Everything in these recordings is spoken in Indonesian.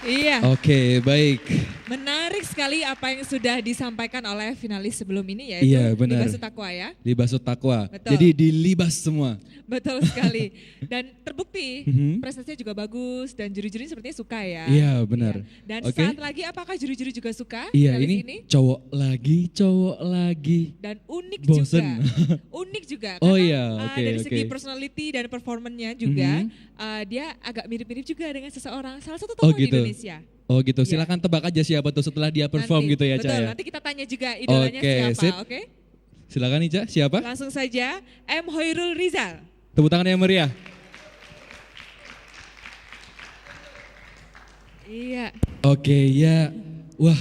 Iya. Oke, baik. Menarik sekali apa yang sudah disampaikan oleh finalis sebelum ini, yaitu Iya, benar. Libasut Taqwa ya. Libasut Taqwa. Betul. Jadi dilibas semua. Betul sekali. Dan terbukti Mhm. prestasinya juga bagus dan juri-juri sepertinya suka ya. Iya, benar. Iya. Dan Oke. saat lagi apakah juri-juri juga suka Iya, finalis ini cowok lagi. Dan unik Bosen. juga. Unik juga. Oh karena, iya, oke, dari segi oke. personality dan performanya juga, dia agak mirip-mirip juga dengan seseorang, salah satu tokoh Oh di gitu. Indonesia. Oh gitu, Iya. silakan tebak aja siapa tuh setelah dia perform Nanti, gitu ya, Ca betul, ya. nanti kita tanya juga idolanya Oke, siapa, sip. oke? Silakan Ica, siapa? Langsung saja, M. Hoirul Rizal. Tepuk tangan yang meriah. Iya, Oke, ya. Wah,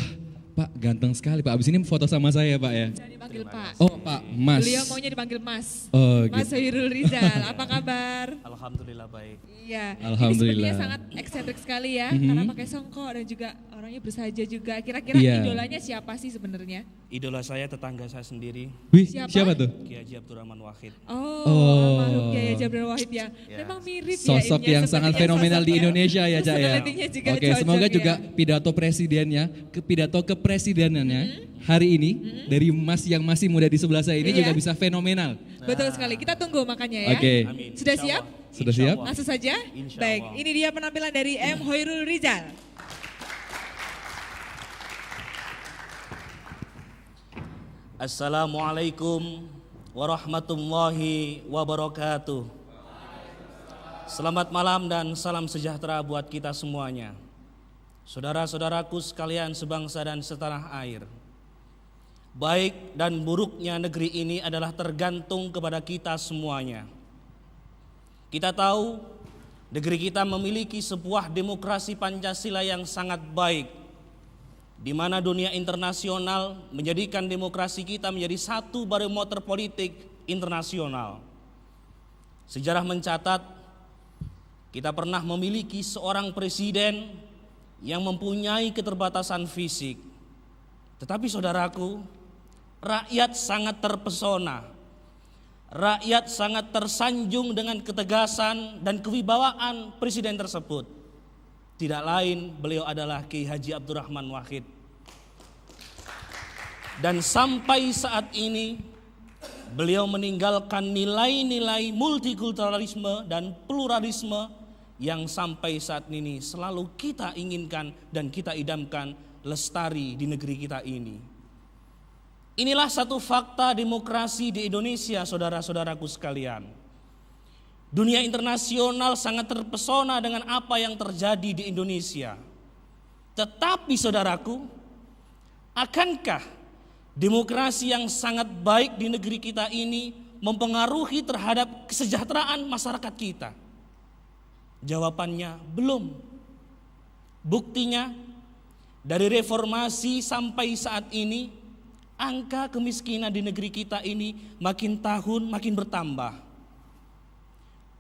Pak ganteng sekali Pak. Abis ini foto sama saya Pak ya. jangan dipanggil Pak. Oh Pak, Mas. Beliau maunya dipanggil Mas. Oh Mas gitu. Hoirul Rizal, apa kabar? Alhamdulillah baik. Iya, Alhamdulillah. ini sepertinya sangat eksentrik sekali ya, Mhm. karena pakai songkok dan juga orangnya bersahaja juga. Kira-kira Iya. idolanya siapa sih sebenarnya? Idola saya tetangga saya sendiri, Wih, Siapa? siapa tuh? Kiai Haji Abdurrahman Wahid. Oh, Oh. almarhum Kiai Jabir Wahid ya. Ya. Memang mirip ya. Sosok ininya, yang sangat sepertinya fenomenal di sosok Indonesia ya, Ca ya. personality-nya juga Oke, cocok semoga ya. juga pidato presidennya, pidato kepresidenannya hari ini dari Mas yang masih muda di sebelah saya ini Iya. juga bisa fenomenal. Betul sekali. Kita tunggu makanya ya. Oke. Amin. Sudah Insya siap? Allah. Sudah Insya siap? Allah. Langsung saja. Insya Baik, Allah. ini dia penampilan dari M. Hoirul Rizal. Assalamualaikum warahmatullahi wabarakatuh. Selamat malam dan salam sejahtera buat kita semuanya. Saudara-saudaraku sekalian sebangsa dan setanah air. Baik dan buruknya negeri ini adalah tergantung kepada kita semuanya. Kita tahu negeri kita memiliki sebuah demokrasi Pancasila yang sangat baik, di mana dunia internasional menjadikan demokrasi kita menjadi satu barometer politik internasional. Sejarah mencatat kita pernah memiliki seorang presiden yang mempunyai keterbatasan fisik. Tetapi saudaraku, rakyat sangat terpesona. Rakyat sangat tersanjung dengan ketegasan dan kewibawaan presiden tersebut. Tidak lain beliau adalah Kiai Haji Abdurrahman Wahid. Dan sampai saat ini beliau meninggalkan nilai-nilai multikulturalisme dan pluralisme yang sampai saat ini selalu kita inginkan dan kita idamkan lestari di negeri kita ini. Inilah satu fakta demokrasi di Indonesia, saudara-saudaraku sekalian. Dunia internasional sangat terpesona dengan apa yang terjadi di Indonesia. Tetapi saudaraku, akankah demokrasi yang sangat baik di negeri kita ini mempengaruhi terhadap kesejahteraan masyarakat kita? Jawabannya belum. Buktinya dari reformasi sampai saat ini angka kemiskinan di negeri kita ini makin tahun makin bertambah.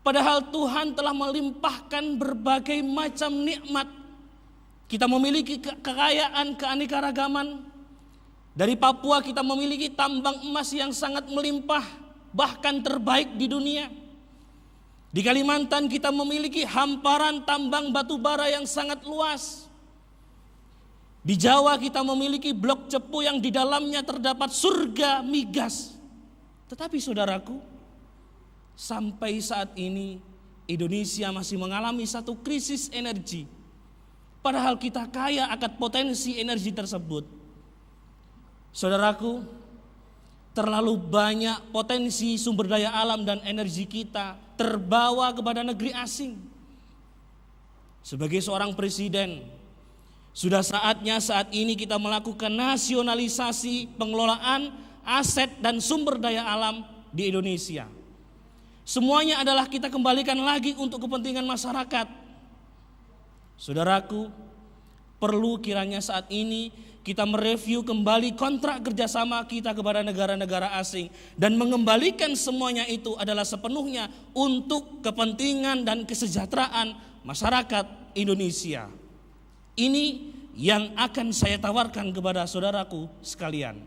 Padahal Tuhan telah melimpahkan berbagai macam nikmat. Kita memiliki kekayaan, keanekaragaman. Dari Papua kita memiliki tambang emas yang sangat melimpah, bahkan terbaik di dunia. Di Kalimantan kita memiliki hamparan tambang batu bara yang sangat luas. Di Jawa kita memiliki blok cepu yang di dalamnya terdapat surga migas. Tetapi saudaraku, sampai saat ini Indonesia masih mengalami satu krisis energi. Padahal kita kaya akan potensi energi tersebut. Saudaraku, terlalu banyak potensi sumber daya alam dan energi kita terbawa kepada negeri asing. Sebagai seorang presiden, sudah saatnya saat ini kita melakukan nasionalisasi pengelolaan aset dan sumber daya alam di Indonesia. Semuanya adalah kita kembalikan lagi untuk kepentingan masyarakat. Saudaraku, perlu kiranya saat ini kita mereview kembali kontrak kerjasama kita kepada negara-negara asing dan mengembalikan semuanya itu adalah sepenuhnya untuk kepentingan dan kesejahteraan masyarakat Indonesia. Ini yang akan saya tawarkan kepada saudaraku sekalian.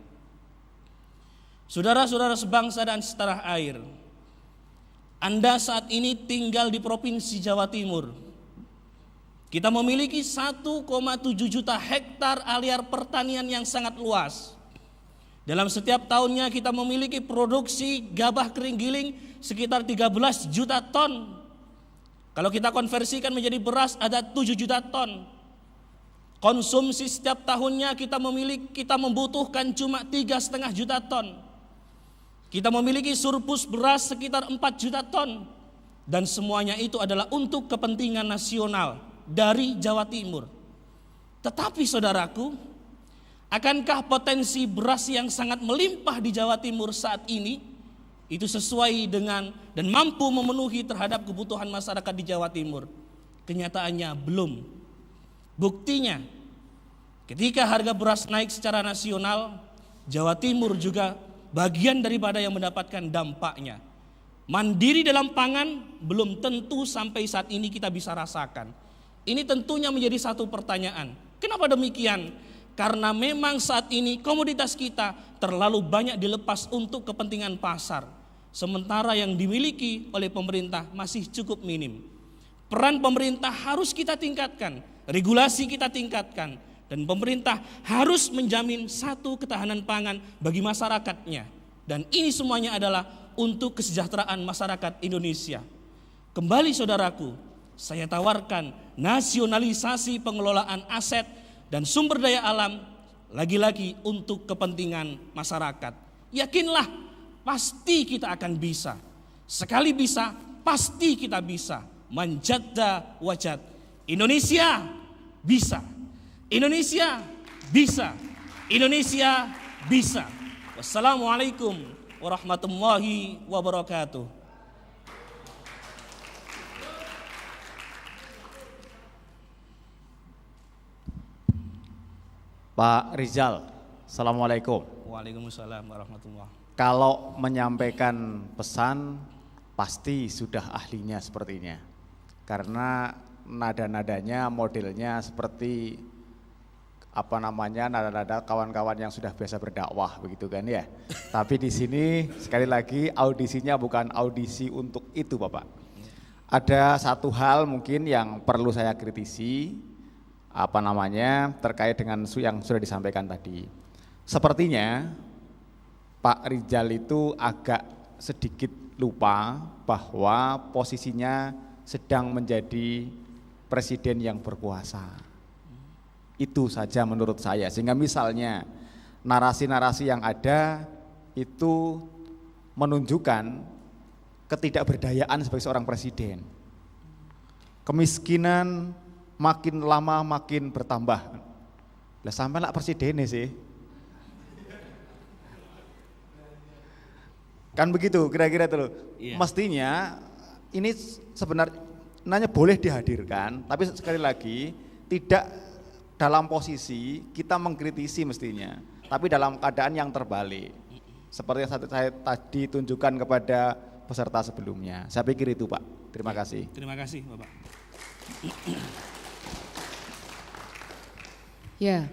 Saudara-saudara sebangsa dan setanah air, Anda saat ini tinggal di Provinsi Jawa Timur. Kita memiliki 1,7 juta hektar areal pertanian yang sangat luas. Dalam setiap tahunnya kita memiliki produksi gabah kering giling sekitar 13 juta ton. Kalau kita konversikan menjadi beras ada 7 juta ton. Konsumsi setiap tahunnya kita membutuhkan cuma 3,5 juta ton. Kita memiliki surplus beras sekitar 4 juta ton. Dan semuanya itu adalah untuk kepentingan nasional dari Jawa Timur. Tetapi saudaraku, akankah potensi beras yang sangat melimpah di Jawa Timur saat ini itu sesuai dengan dan mampu memenuhi terhadap kebutuhan masyarakat di Jawa Timur? Kenyataannya belum. Buktinya, ketika harga beras naik secara nasional, Jawa Timur juga bagian daripada yang mendapatkan dampaknya. Mandiri dalam pangan belum tentu sampai saat ini kita bisa rasakan. Ini tentunya menjadi satu pertanyaan. Kenapa demikian? Karena memang saat ini komoditas kita terlalu banyak dilepas untuk kepentingan pasar. Sementara yang dimiliki oleh pemerintah masih cukup minim. Peran pemerintah harus kita tingkatkan, regulasi kita tingkatkan. Dan pemerintah harus menjamin satu ketahanan pangan bagi masyarakatnya. Dan ini semuanya adalah untuk kesejahteraan masyarakat Indonesia. Kembali saudaraku, saya tawarkan nasionalisasi pengelolaan aset dan sumber daya alam lagi-lagi untuk kepentingan masyarakat. Yakinlah, pasti kita akan bisa. Sekali bisa, pasti kita bisa. Manjadda wajad. Indonesia bisa. Indonesia bisa. Indonesia bisa. Wassalamualaikum warahmatullahi wabarakatuh. Pak Rizal, Assalamualaikum. Waalaikumsalam warahmatullahi. Kalau menyampaikan pesan pasti sudah ahlinya sepertinya. Karena nada-nadanya modelnya seperti nada-nada kawan-kawan yang sudah biasa berdakwah begitu kan ya. Tapi di sini sekali lagi audisinya bukan audisi untuk itu Bapak. Ada satu hal mungkin yang perlu saya kritisi terkait dengan yang sudah disampaikan tadi. Sepertinya Pak Rizal itu agak sedikit lupa bahwa posisinya sedang menjadi presiden yang berkuasa. Itu saja menurut saya. Sehingga misalnya narasi-narasi yang ada itu menunjukkan ketidakberdayaan sebagai seorang presiden. Kemiskinan makin lama makin bertambah. Lah sampai lah presidennya sih. Kan begitu kira-kira itu loh. Iya. Mestinya ini sebenarnya boleh dihadirkan, tapi sekali lagi tidak dalam posisi kita mengkritisi mestinya, tapi dalam keadaan yang terbalik. Seperti yang saya tadi tunjukkan kepada peserta sebelumnya. Saya pikir itu Pak. Terima kasih. Terima kasih Bapak. Ya,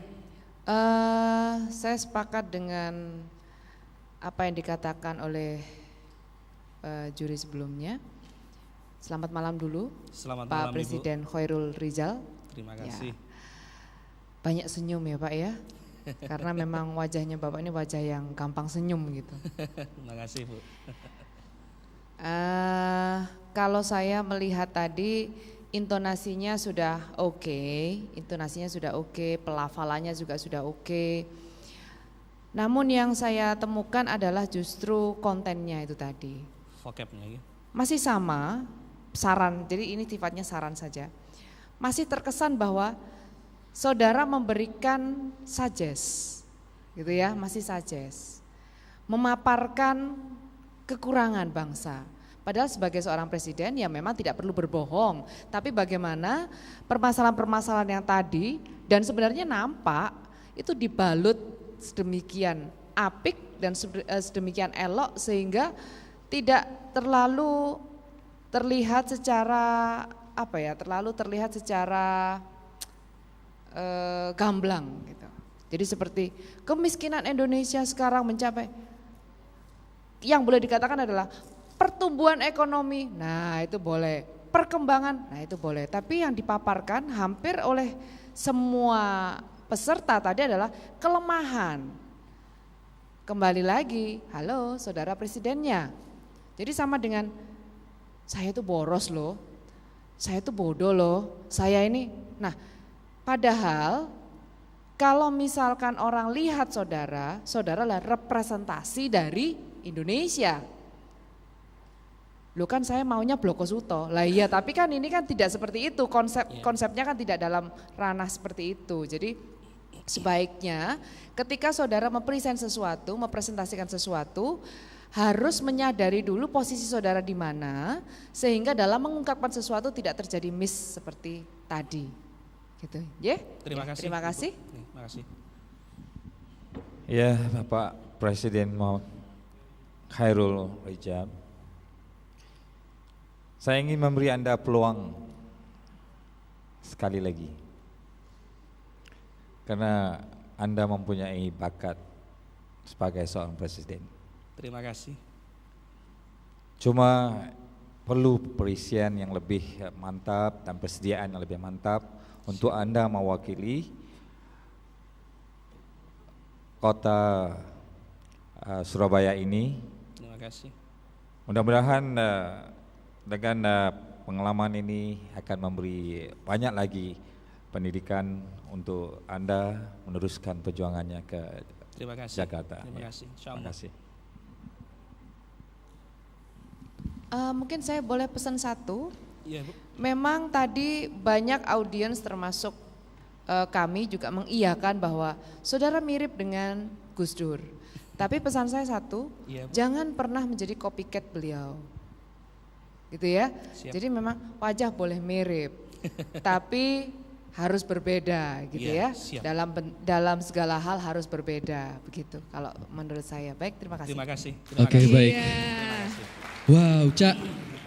saya sepakat dengan apa yang dikatakan oleh juri sebelumnya. Selamat malam dulu, Selamat Pak malam, Presiden Ibu. Khairul Rizal. Terima kasih. Ya, banyak senyum ya Pak ya, karena memang wajahnya Bapak ini wajah yang gampang senyum gitu. Terima kasih Bu. Kalau saya melihat tadi intonasinya sudah oke, pelafalannya juga sudah oke. Namun yang saya temukan adalah justru kontennya itu tadi. Vocabnya ya. Masih sama, saran, jadi ini sifatnya saran saja. Masih terkesan bahwa saudara memberikan suggest, gitu ya, masih suggest. Memaparkan kekurangan bangsa. Padahal sebagai seorang presiden ya memang tidak perlu berbohong, tapi bagaimana permasalahan-permasalahan yang tadi dan sebenarnya nampak itu dibalut sedemikian apik dan sedemikian elok sehingga tidak terlalu terlihat secara gamblang gitu. Jadi seperti kemiskinan Indonesia sekarang mencapai, yang boleh dikatakan adalah pertumbuhan ekonomi. Nah itu boleh perkembangan, nah itu boleh. Tapi yang dipaparkan hampir oleh semua peserta tadi adalah kelemahan. Kembali lagi, halo saudara presidennya. Jadi sama dengan saya itu boros loh, saya itu bodoh loh, saya ini. Nah padahal kalau misalkan orang lihat saudara, saudara adalah representasi dari Indonesia. Loh kan saya maunya Blokosuto. Lah iya, tapi kan ini kan tidak seperti itu. Konsepnya kan tidak dalam ranah seperti itu. Jadi sebaiknya ketika saudara mempresentasikan sesuatu, harus menyadari dulu posisi saudara di mana sehingga dalam mengungkapkan sesuatu tidak terjadi miss seperti tadi. Gitu. Ya. Terima kasih. Terima kasih. Terima kasih. Ya, Bapak Presiden Muhammad Khairul Rijab. Saya ingin memberi Anda peluang sekali lagi. Karena Anda mempunyai bakat sebagai seorang presiden. Terima kasih. Cuma perlu perisian yang lebih mantap dan persediaan yang lebih mantap untuk Anda mewakili kota Surabaya ini. Terima kasih. Mudah-mudahan dengan pengalaman ini akan memberi banyak lagi pendidikan untuk Anda meneruskan perjuangannya ke Terima kasih. Jakarta. Terima kasih. Terima kasih. Mungkin saya boleh pesan satu. Iya, Bu. Memang tadi banyak audiens termasuk kami juga mengiyakan bahwa saudara mirip dengan Gus Dur. Tapi pesan saya satu, Iya, Bu. jangan pernah menjadi copycat beliau. Gitu ya. Siap. Jadi memang wajah boleh mirip, tapi harus berbeda gitu Iya, ya. siap. Dalam segala hal harus berbeda begitu. Kalau menurut saya. Baik, terima kasih. Terima kasih. Oke, baik. Iya. Wow, Cak,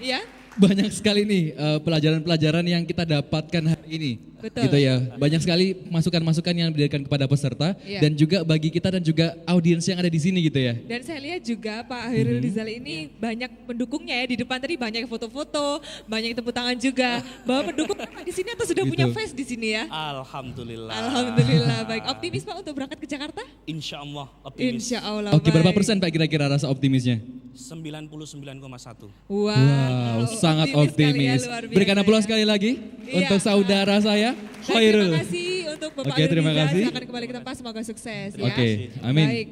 Iya, banyak sekali nih pelajaran-pelajaran yang kita dapatkan hari ini. Betul. Gitu ya. Banyak sekali masukan-masukan yang diberikan kepada peserta Iya. dan juga bagi kita dan juga audiens yang ada di sini gitu ya. dan saya lihat juga Pak Khairul Rizal ini banyak pendukungnya ya, di depan tadi banyak foto-foto, banyak tepuk tangan juga. Bahwa pendukung memang di sini atau sudah Gitu. punya fans di sini ya? Alhamdulillah. Alhamdulillah, baik. Optimis Pak untuk berangkat ke Jakarta? Insya Allah optimis. Insya Allah. Oke, berapa baik. persen Pak kira-kira rasa optimisnya? 99,1. Wow, sangat optimis. sekali ya, luar biasa Berikan aplausa ya. sekali lagi Iya. untuk saudara saya, Baik, Khairul. terima kasih untuk Bapak Oke, terima Rizal. kasih. Silakan kembali ke tempat, semoga sukses ya. Oke, amin. Baik.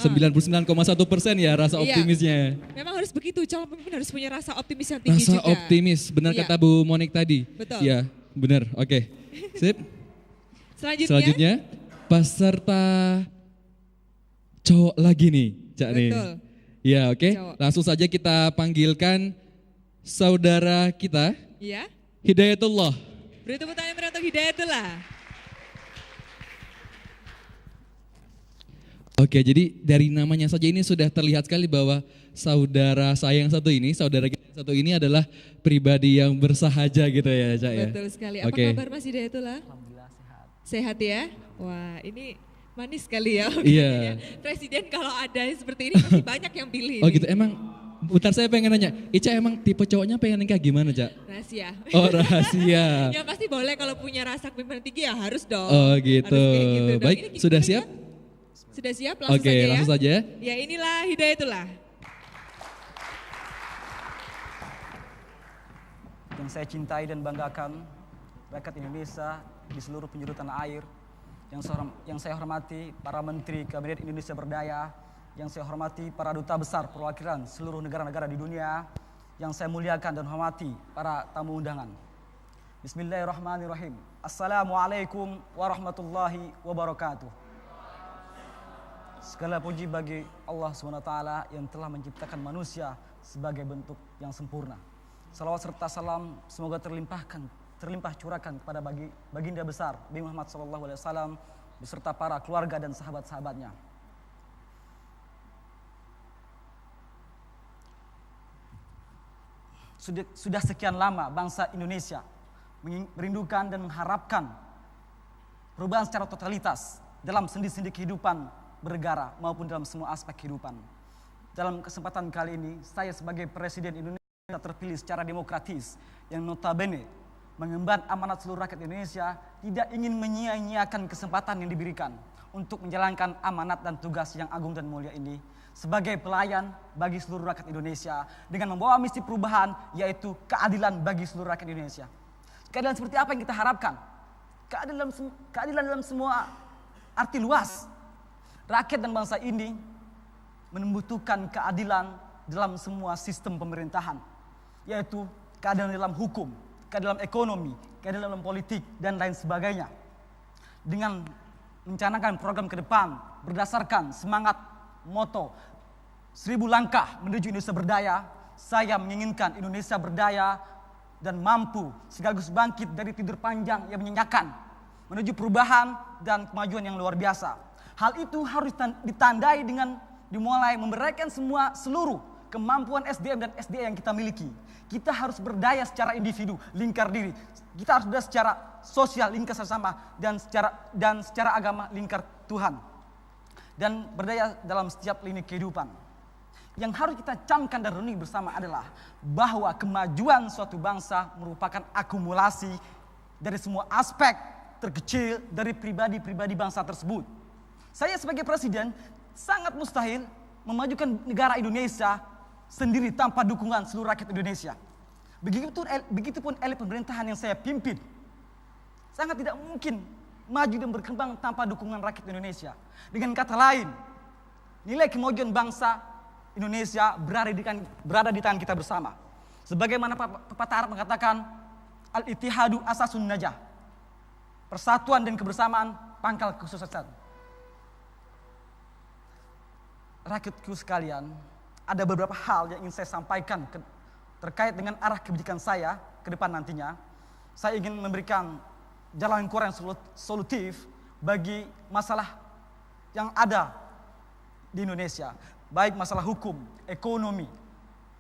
99,1% ya rasa Iya. optimisnya. Memang harus begitu, calon pemimpin harus punya rasa optimis yang tinggi Rasa juga. optimis, benar Iya. kata Bu Monik tadi. Betul. Ya, benar. Oke. Sip. Selanjutnya, peserta cowok lagi nih, Cak nih. Betul. Ya, oke. Cowok. Langsung saja kita panggilkan saudara kita, ya, Hidayatullah. beri tepuk tangan yang meriah untuk Hidayatullah. Oke, jadi dari namanya saja ini sudah terlihat sekali bahwa saudara saya yang satu ini, saudara kita yang satu ini adalah pribadi yang bersahaja gitu ya, Cak ya. Betul sekali. Apa Oke. kabar Mas Hidayatullah? Alhamdulillah sehat. Sehat ya? Wah, ini manis sekali ya. Iya. Presiden kalau ada seperti ini pasti banyak yang pilih. Oh nih. gitu, emang bentar saya pengen nanya, Ica emang tipe cowoknya pengen kayak gimana, Cak? Rahasia. Oh rahasia. Ya pasti boleh, kalau punya rasa kepemimpinan tinggi ya harus dong. Oh gitu. Harus kayak gitu dong. Baik, Ini sudah gimana siap? ya? Sudah siap? Langsung Oke, saja ya. langsung saja. Ya inilah Hidayatullah. Yang saya cintai dan banggakan rakyat Indonesia di seluruh penjuru tanah air, yang saya hormati para menteri Kabinet Indonesia Berdaya, yang saya hormati para duta besar perwakilan seluruh negara-negara di dunia, yang saya muliakan dan hormati para tamu undangan. Bismillahirrahmanirrahim. Assalamualaikum warahmatullahi wabarakatuh. Segala puji bagi Allah SWT yang telah menciptakan manusia sebagai bentuk yang sempurna. Salawat serta salam semoga terlimpah curahkan kepada baginda besar Nabi Muhammad SAW beserta para keluarga dan sahabat-sahabatnya. Sudah sekian lama bangsa Indonesia merindukan dan mengharapkan perubahan secara totalitas dalam sendi-sendi kehidupan bernegara maupun dalam semua aspek kehidupan. Dalam kesempatan kali ini, saya sebagai Presiden Indonesia terpilih secara demokratis yang notabene mengemban amanat seluruh rakyat Indonesia, tidak ingin menyia-nyiakan kesempatan yang diberikan untuk menjalankan amanat dan tugas yang agung dan mulia ini sebagai pelayan bagi seluruh rakyat Indonesia dengan membawa misi perubahan, yaitu keadilan bagi seluruh rakyat Indonesia. Keadilan seperti apa yang kita harapkan? Keadilan dalam semua arti luas. Rakyat dan bangsa ini membutuhkan keadilan dalam semua sistem pemerintahan, yaitu keadilan dalam hukum, keadilan dalam ekonomi, keadilan dalam politik, dan lain sebagainya. Dengan mencanangkan program ke depan berdasarkan semangat moto 1000 langkah menuju Indonesia berdaya, saya menginginkan Indonesia berdaya dan mampu sekaligus bangkit dari tidur panjang yang menyenyakan menuju perubahan dan kemajuan yang luar biasa. Hal itu harus ditandai dengan dimulai memberikan seluruh kemampuan SDM dan SDA yang kita miliki. Kita harus berdaya secara individu, lingkar diri. Kita harus berdaya secara sosial, lingkar sesama, dan secara agama, lingkar Tuhan. Dan berdaya dalam setiap lini kehidupan. Yang harus kita camkan dan renungi bersama adalah bahwa kemajuan suatu bangsa merupakan akumulasi dari semua aspek terkecil dari pribadi-pribadi bangsa tersebut. Saya sebagai presiden sangat mustahil memajukan negara Indonesia sendiri tanpa dukungan seluruh rakyat Indonesia. Begitupun elit pemerintahan yang saya pimpin. Sangat tidak mungkin maju dan berkembang tanpa dukungan rakyat Indonesia. Dengan kata lain, nilai kemajuan bangsa Indonesia berada di tangan kita bersama. Sebagaimana pepatah Arab mengatakan, al-ittihadu asasun najah. Persatuan dan kebersamaan pangkal kesuksesan. Rakyatku sekalian, ada beberapa hal yang ingin saya sampaikan terkait dengan arah kebijakan saya ke depan nantinya. Saya ingin memberikan jalan keluar yang solutif bagi masalah yang ada di Indonesia. Baik masalah hukum, ekonomi,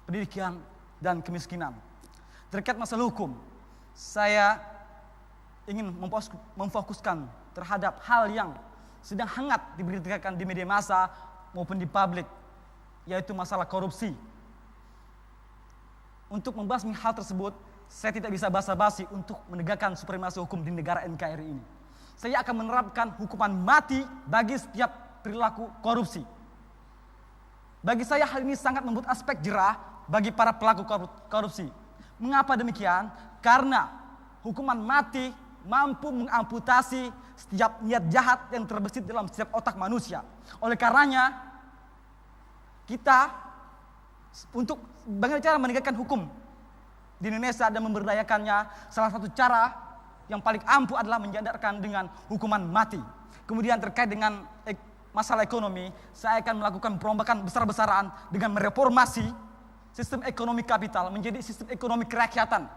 pendidikan, dan kemiskinan. Terkait masalah hukum, saya ingin memfokuskan terhadap hal yang sedang hangat diberitakan di media massa maupun di publik, yaitu masalah korupsi. Untuk membahas hal tersebut, saya tidak bisa basa-basi untuk menegakkan supremasi hukum di negara NKRI ini. Saya akan menerapkan hukuman mati bagi setiap perilaku korupsi. Bagi saya hal ini sangat membuat aspek jerah bagi para pelaku korupsi. Mengapa demikian? Karena hukuman mati mampu mengamputasi setiap niat jahat yang terbesit dalam setiap otak manusia. Oleh karenanya, kita untuk bagaimana cara menegakkan hukum di Indonesia dan memberdayakannya, salah satu cara yang paling ampuh adalah menjadarkan dengan hukuman mati. Kemudian terkait dengan masalah ekonomi, saya akan melakukan perombakan besar-besaran dengan mereformasi sistem ekonomi kapital menjadi sistem ekonomi kerakyatan.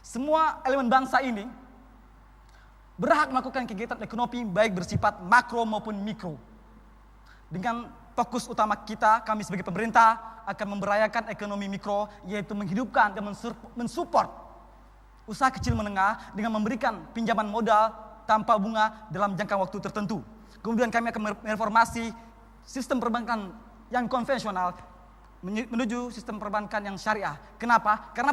Semua elemen bangsa ini berhak melakukan kegiatan ekonomi baik bersifat makro maupun mikro. Dengan fokus utama kita, kami sebagai pemerintah akan memberdayakan ekonomi mikro, yaitu menghidupkan dan mensupport usaha kecil menengah dengan memberikan pinjaman modal tanpa bunga dalam jangka waktu tertentu. Kemudian kami akan mereformasi sistem perbankan yang konvensional menuju sistem perbankan yang syariah. Kenapa? Karena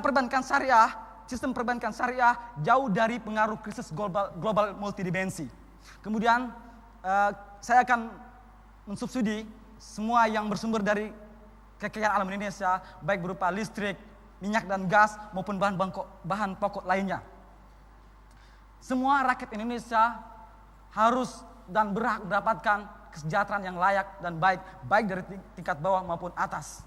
sistem perbankan syariah jauh dari pengaruh krisis global multidimensi. Kemudian saya akan mensubsidi semua yang bersumber dari kekayaan alam Indonesia, baik berupa listrik, minyak dan gas maupun bahan pokok lainnya. Semua rakyat Indonesia harus dan berhak mendapatkan kesejahteraan yang layak dan baik dari tingkat bawah maupun atas.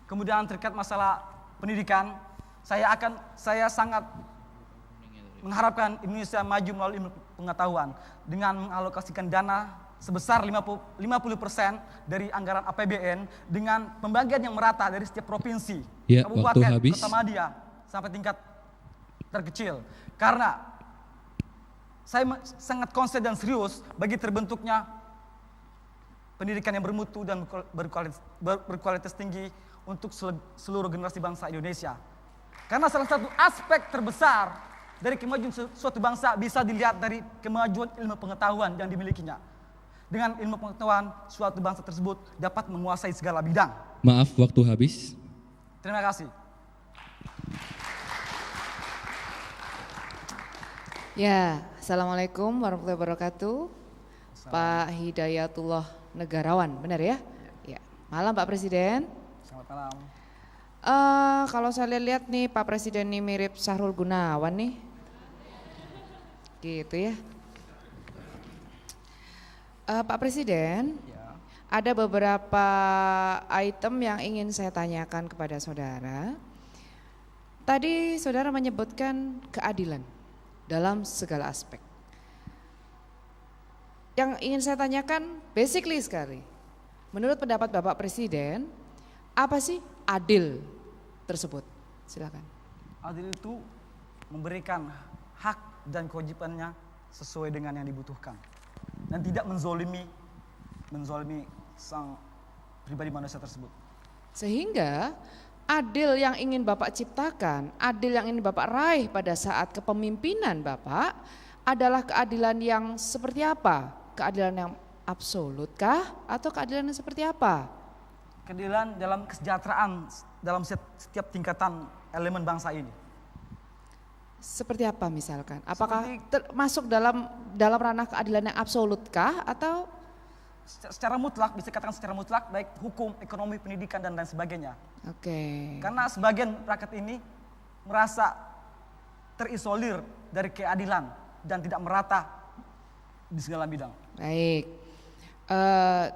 Kemudian terkait masalah pendidikan, saya sangat mengharapkan Indonesia maju melalui ilmu pengetahuan dengan mengalokasikan dana sebesar 50% dari anggaran APBN dengan pembagian yang merata dari setiap provinsi, ya, kabupaten, kota madya sampai tingkat terkecil. Karena saya sangat konsen dan serius bagi terbentuknya pendidikan yang bermutu dan berkualitas tinggi untuk seluruh generasi bangsa Indonesia. Karena salah satu aspek terbesar dari kemajuan suatu bangsa bisa dilihat dari kemajuan ilmu pengetahuan yang dimilikinya. dengan ilmu pengetahuan suatu bangsa tersebut dapat menguasai segala bidang. Maaf, waktu habis. Terima kasih. Ya, Assalamualaikum warahmatullahi wabarakatuh. Pak Hidayatullah Negarawan, benar ya? Ya. Malam Pak Presiden. Selamat malam. Kalau saya lihat nih Pak Presiden ini mirip Sahrul Gunawan nih. Gitu ya. Pak Presiden, ada beberapa item yang ingin saya tanyakan kepada saudara. Tadi saudara menyebutkan keadilan dalam segala aspek. Yang ingin saya tanyakan basically sekali. Menurut pendapat Bapak Presiden, apa sih adil tersebut? Silakan. Adil itu memberikan hak dan kewajibannya sesuai dengan yang dibutuhkan. Dan tidak menzolimi sang pribadi manusia tersebut. Sehingga adil yang ingin Bapak ciptakan, adil yang ingin Bapak raih pada saat kepemimpinan Bapak adalah keadilan yang seperti apa? Keadilan yang absolut kah atau keadilan yang seperti apa? Keadilan dalam kesejahteraan dalam setiap tingkatan elemen bangsa ini. Seperti apa misalkan? Apakah termasuk dalam ranah keadilan yang absolut kah atau secara mutlak, bisa dikatakan secara mutlak, baik hukum, ekonomi, pendidikan dan lain sebagainya. Oke. Karena sebagian rakyat ini merasa terisolir dari keadilan dan tidak merata di segala bidang. Baik.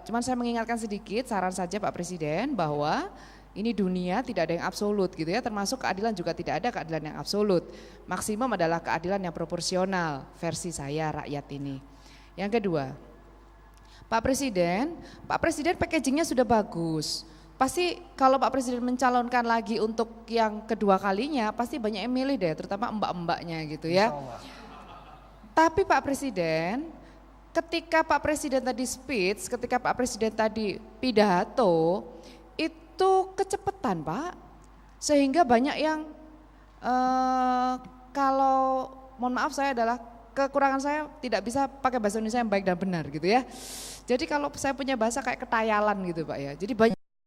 Cuman saya mengingatkan sedikit, saran saja Pak Presiden bahwa ini dunia tidak ada yang absolut gitu ya, termasuk keadilan juga tidak ada keadilan yang absolut. Maksimum adalah keadilan yang proporsional versi saya rakyat ini. Yang kedua, Pak Presiden packagingnya sudah bagus. Pasti kalau Pak Presiden mencalonkan lagi untuk yang kedua kalinya, pasti banyak yang milih deh, terutama mbak-mbaknya gitu ya. Tapi Pak Presiden, ketika Pak Presiden tadi speech, ketika Pak Presiden tadi pidato, itu kecepatan Pak, sehingga banyak yang kalau mohon maaf saya adalah kekurangan saya tidak bisa pakai bahasa Indonesia yang baik dan benar gitu ya. Jadi kalau saya punya bahasa kayak ketayalan gitu Pak ya, jadi banyak